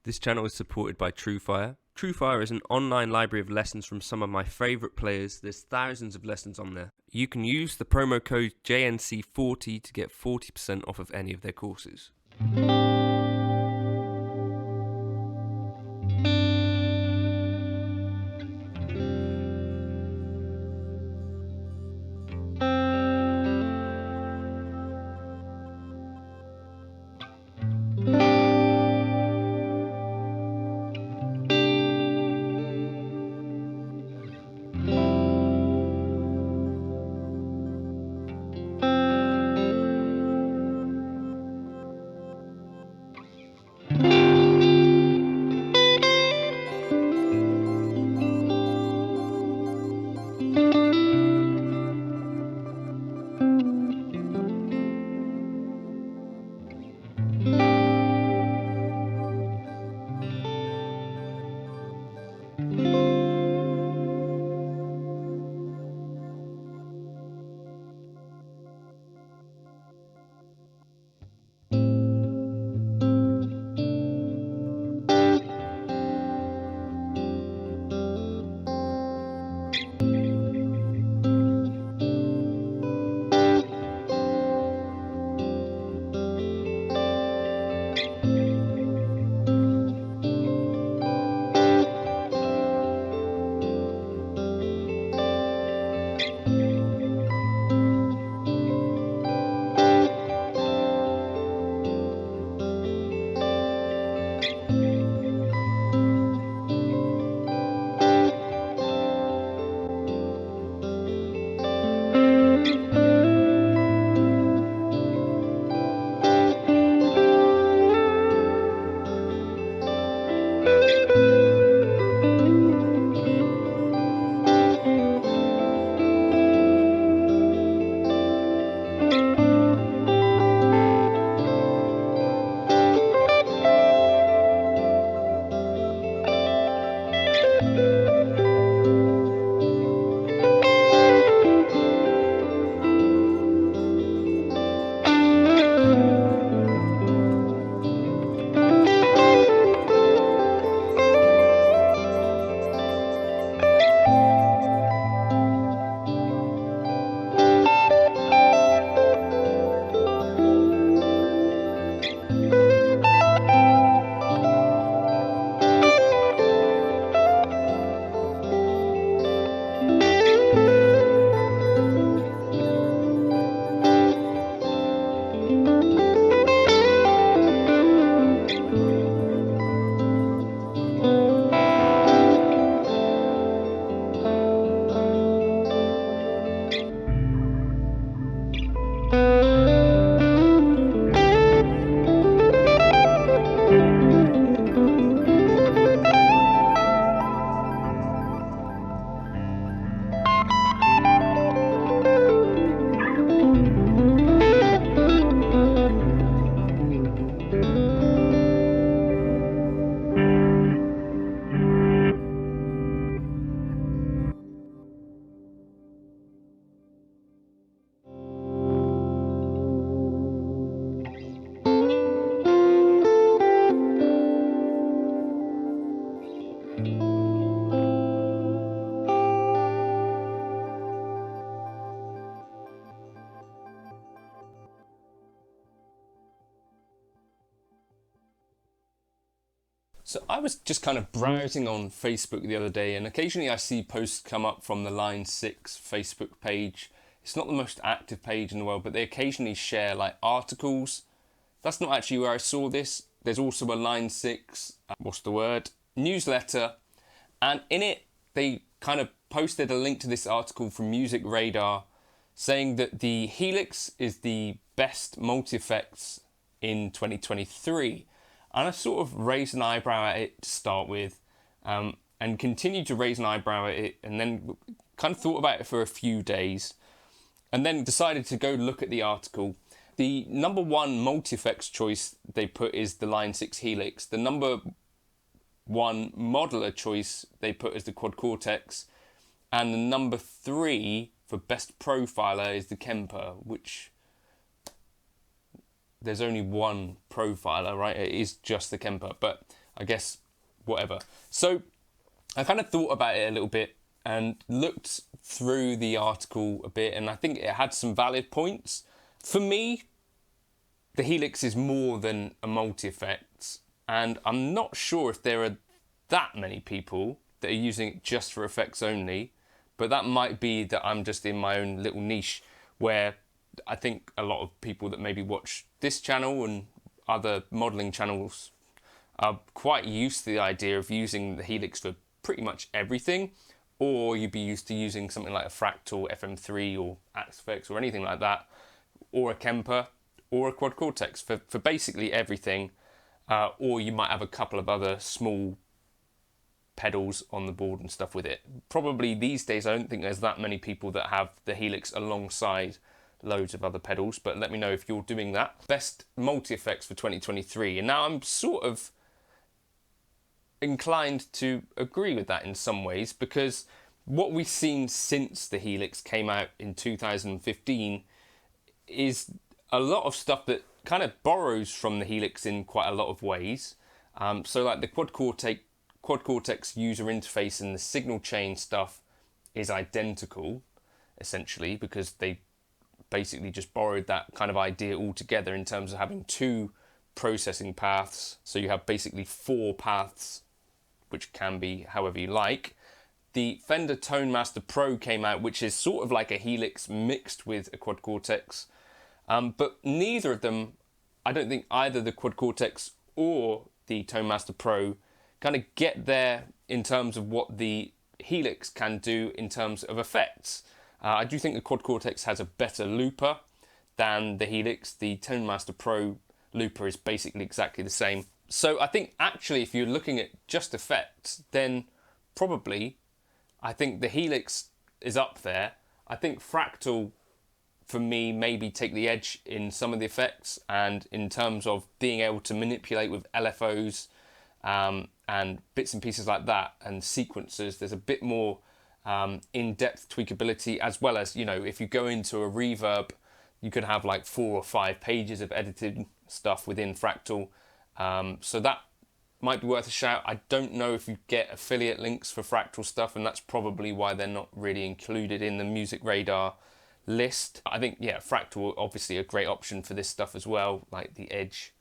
This channel is supported by TrueFire. TrueFire is an online library of lessons from some of my favourite players. There's thousands of lessons on there. You can use the promo code JNC40 to get 40% off of any of their courses. So I was just kind of browsing on Facebook the other day, and occasionally I see posts come up from the Line 6 Facebook page. It's not the most active page in the world, but they occasionally share like articles. That's not actually where I saw this. There's also a Line 6, newsletter, and in it they kind of posted a link to this article from MusicRadar saying that the Helix is the best multi-effects in 2023. And I sort of raised an eyebrow at it to start with, and continued to raise an eyebrow at it, and then kind of thought about it for a few days, and then decided to go look at the article. The number one multi-effects choice they put is the Line 6 Helix. The number one modeler choice they put is the Quad Cortex, and the number 3 for best profiler is the Kemper, which there's only one profiler, right? It is just the Kemper. But I guess, whatever. So I kind of thought about it a little bit and looked through the article a bit, and I think it had some valid points. For me, the Helix is more than a multi-effects, and I'm not sure if there are that many people that are using it just for effects only, but that might be that I'm just in my own little niche, where I think a lot of people that maybe watch this channel and other modelling channels are quite used to the idea of using the Helix for pretty much everything, or you'd be used to using something like a Fractal FM3 or Aspect or anything like that, or a Kemper or a Quad Cortex for basically everything, or you might have a couple of other small pedals on the board and stuff with it. Probably these days I don't think there's that many people that have the Helix alongside loads of other pedals, but let me know if you're doing that. Best multi-effects for 2023, and now I'm sort of inclined to agree with that in some ways, because what we've seen since the Helix came out in 2015 is a lot of stuff that kind of borrows from the Helix in quite a lot of ways. So like the Quad Cortex user interface and the signal chain stuff is identical, essentially, because they basically just borrowed that kind of idea altogether in terms of having two processing paths. So you have basically 4 paths, which can be however you like. The Fender Tone Master Pro came out, which is sort of like a Helix mixed with a Quad Cortex. But neither of them, I don't think either the Quad Cortex or the Tone Master Pro kind of get there in terms of what the Helix can do in terms of effects. I do think the Quad Cortex has a better looper than the Helix. The Tone Master Pro looper is basically exactly the same. So I think actually if you're looking at just effects, then probably I think the Helix is up there. I think Fractal, for me, maybe take the edge in some of the effects, and in terms of being able to manipulate with LFOs and bits and pieces like that and sequencers, there's a bit more in-depth tweakability, as well as, you know, if you go into a reverb, you could have like 4 or 5 pages of edited stuff within Fractal. So that might be worth a shout. I don't know if you get affiliate links for Fractal stuff, and that's probably why they're not really included in the MusicRadar list. I think, yeah, Fractal obviously a great option for this stuff as well, like the Edge,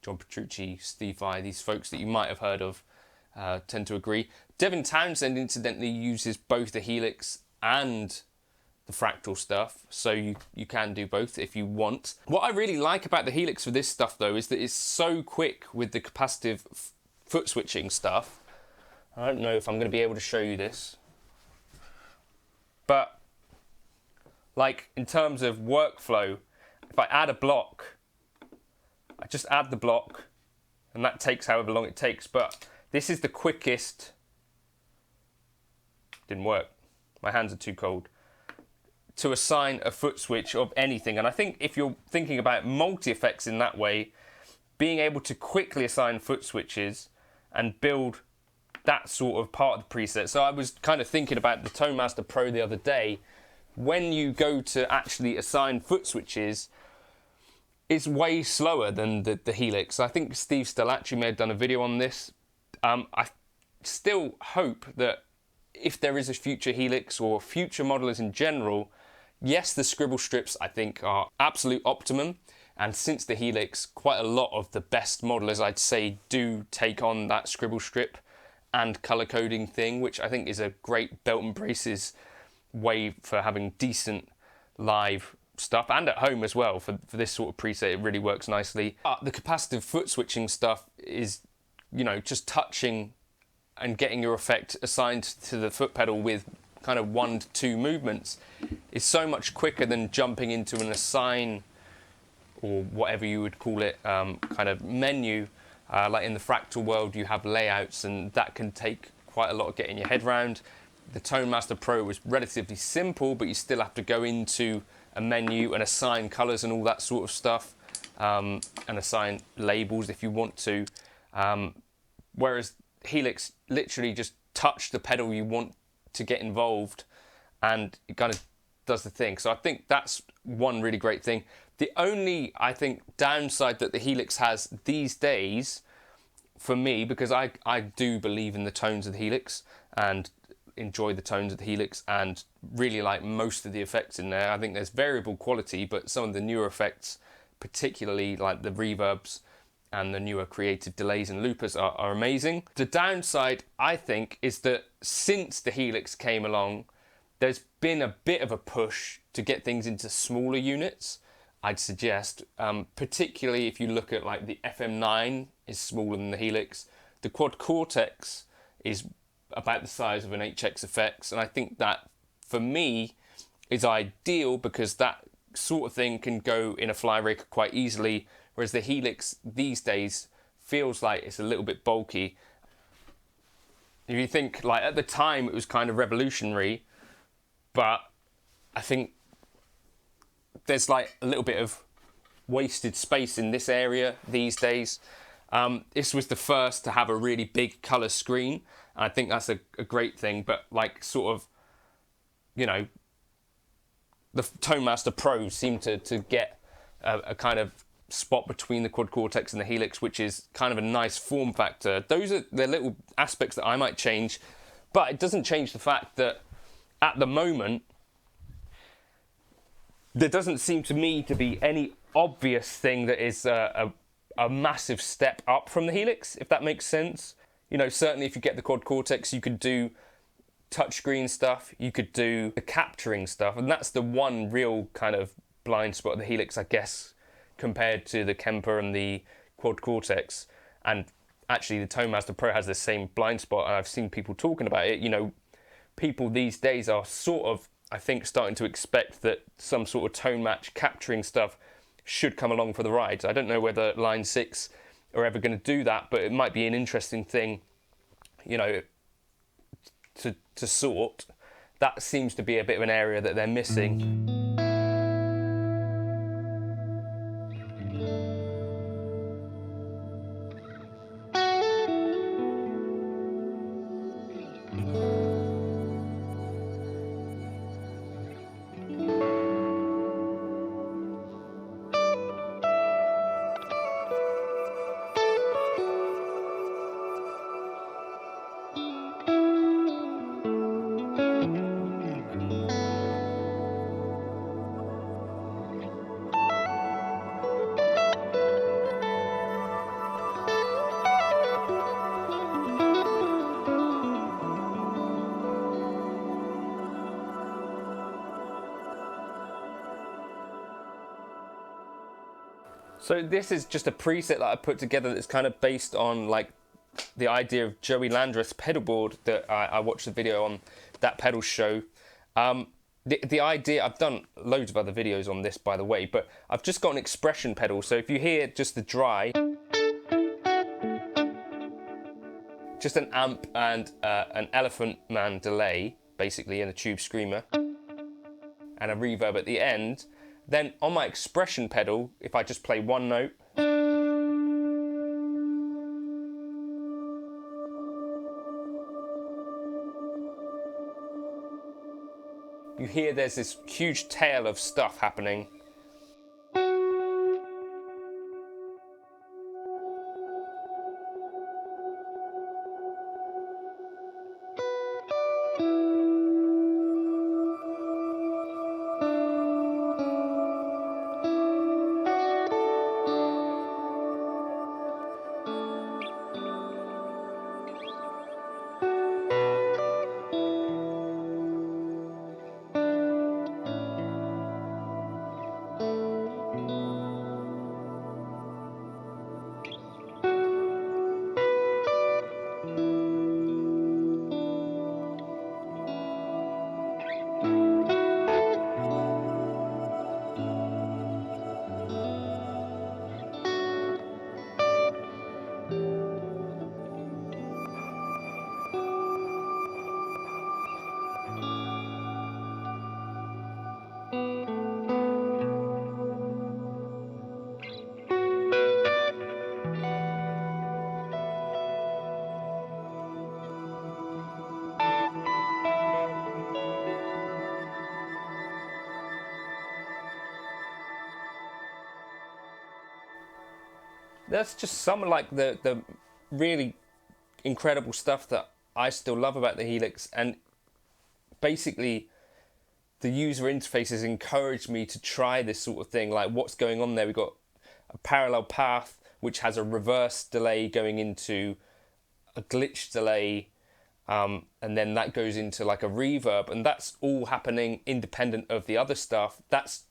John Petrucci, Steve Vai, these folks that you might have heard of tend to agree. Devin Townsend incidentally uses both the Helix and the Fractal stuff, so you can do both if you want. What I really like about the Helix for this stuff though is that it's so quick with the capacitive foot switching stuff. I don't know if I'm going to be able to show you this, but like in terms of workflow, if I add a block, I just add the block and that takes however long it takes, but this is the quickest. Didn't work, my hands are too cold, to assign a foot switch of anything. And I think if you're thinking about multi-effects in that way, being able to quickly assign foot switches and build that sort of part of the preset. So I was kind of thinking about the Tone Master Pro the other day. When you go to actually assign foot switches, it's way slower than the Helix. I think Steve Stelacci may have done a video on this. I still hope that if there is a future Helix or future modelers in general, yes, the scribble strips I think are absolute optimum, and since the Helix, quite a lot of the best modelers I'd say do take on that scribble strip and colour coding thing, which I think is a great belt and braces way for having decent live stuff, and at home as well. For this sort of preset, it really works nicely. The capacitive foot switching stuff is, you know, just touching and getting your effect assigned to the foot pedal with kind of 1 to 2 movements is so much quicker than jumping into an assign, or whatever you would call it, kind of menu. Like in the Fractal world, you have layouts, and that can take quite a lot of getting your head around. The Tone Master Pro was relatively simple, but you still have to go into a menu and assign colors and all that sort of stuff, and assign labels if you want to. Whereas Helix literally just touch the pedal you want to get involved, and it kind of does the thing. So I think that's one really great thing. The only, I think, downside that the Helix has these days for me, because I do believe in the tones of the Helix and enjoy the tones of the Helix and really like most of the effects in there. I think there's variable quality, but some of the newer effects, particularly like the reverbs and the newer creative delays and loopers are amazing. The downside, I think, is that since the Helix came along, there's been a bit of a push to get things into smaller units, I'd suggest, particularly if you look at like the FM9 is smaller than the Helix. The Quad Cortex is about the size of an HX Effects, and I think that for me is ideal because that sort of thing can go in a fly rig quite easily, whereas the Helix these days feels like it's a little bit bulky. If you think, like, at the time it was kind of revolutionary, but I think there's like a little bit of wasted space in this area these days. This was the first to have a really big colour screen, and I think that's a great thing, but like sort of, you know, the ToneMaster Pros seem to get a kind of spot between the Quad Cortex and the Helix, which is kind of a nice form factor. Those are the little aspects that I might change, but it doesn't change the fact that at the moment, there doesn't seem to me to be any obvious thing that is a massive step up from the Helix, if that makes sense. You know, certainly if you get the Quad Cortex, you could do touchscreen stuff, you could do the capturing stuff, and that's the one real kind of blind spot of the Helix, I guess, compared to the Kemper and the Quad Cortex. And actually the ToneMaster Pro has the same blind spot, and I've seen people talking about it. You know, people these days are sort of, I think, starting to expect that some sort of tone match capturing stuff should come along for the ride. I don't know whether Line 6 are ever going to do that, but it might be an interesting thing, you know, to sort. That seems to be a bit of an area that they're missing. So this is just a preset that I put together that's kind of based on like the idea of Joey Landreth's pedal board that I watched the video on that pedal show. The idea, I've done loads of other videos on this, by the way, but I've just got an expression pedal. So if you hear just the dry, just an amp and an Elephant Man delay, basically, and a tube screamer, and a reverb at the end. Then on my expression pedal, if I just play one note, you hear there's this huge tail of stuff happening. That's just some like the really incredible stuff that I still love about the Helix, and basically the user interface has encouraged me to try this sort of thing. Like, what's going on there? We've got a parallel path which has a reverse delay going into a glitch delay, and then that goes into like a reverb, and that's all happening independent of the other stuff. That's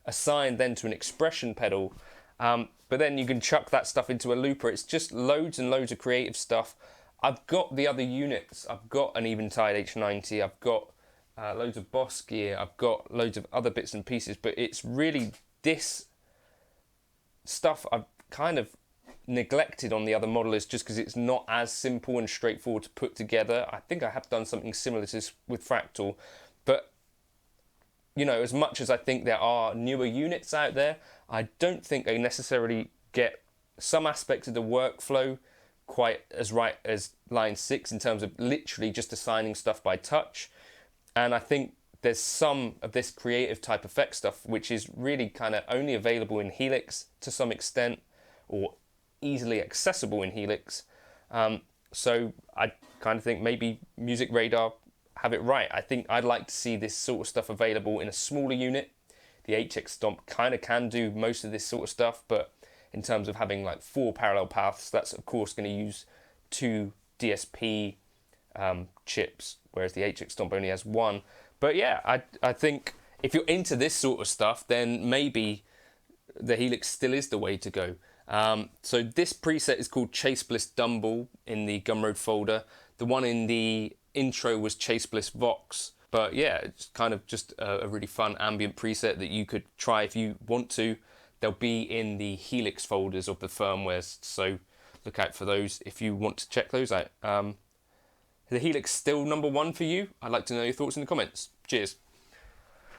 assigned then to an expression pedal, but then you can chuck that stuff into a looper. It's just loads and loads of creative stuff. I've got the other units. I've got an Eventide H90. I've got loads of Boss gear. I've got loads of other bits and pieces, but it's really this stuff I've kind of neglected on the other modelers just because it's not as simple and straightforward to put together. I think I have done something similar to this with Fractal, but you know, as much as I think there are newer units out there, I don't think they necessarily get some aspects of the workflow quite as right as Line 6 in terms of literally just assigning stuff by touch. And I think there's some of this creative type effect stuff which is really kind of only available in Helix to some extent, or easily accessible in Helix. So I kind of think maybe MusicRadar have it right. I think I'd like to see this sort of stuff available in a smaller unit. The HX Stomp kind of can do most of this sort of stuff, but in terms of having like 4 parallel paths, that's of course going to use 2 DSP chips, whereas the HX Stomp only has 1. But yeah, I think if you're into this sort of stuff, then maybe the Helix still is the way to go. So this preset is called Chase Bliss Dumble in the Gumroad folder. The one in the intro was Chase Bliss Vox. But yeah, it's kind of just a really fun ambient preset that you could try if you want to. They'll be in the Helix folders of the firmwares, so look out for those if you want to check those out. The Helix still number 1 for you? I'd like to know your thoughts in the comments. Cheers.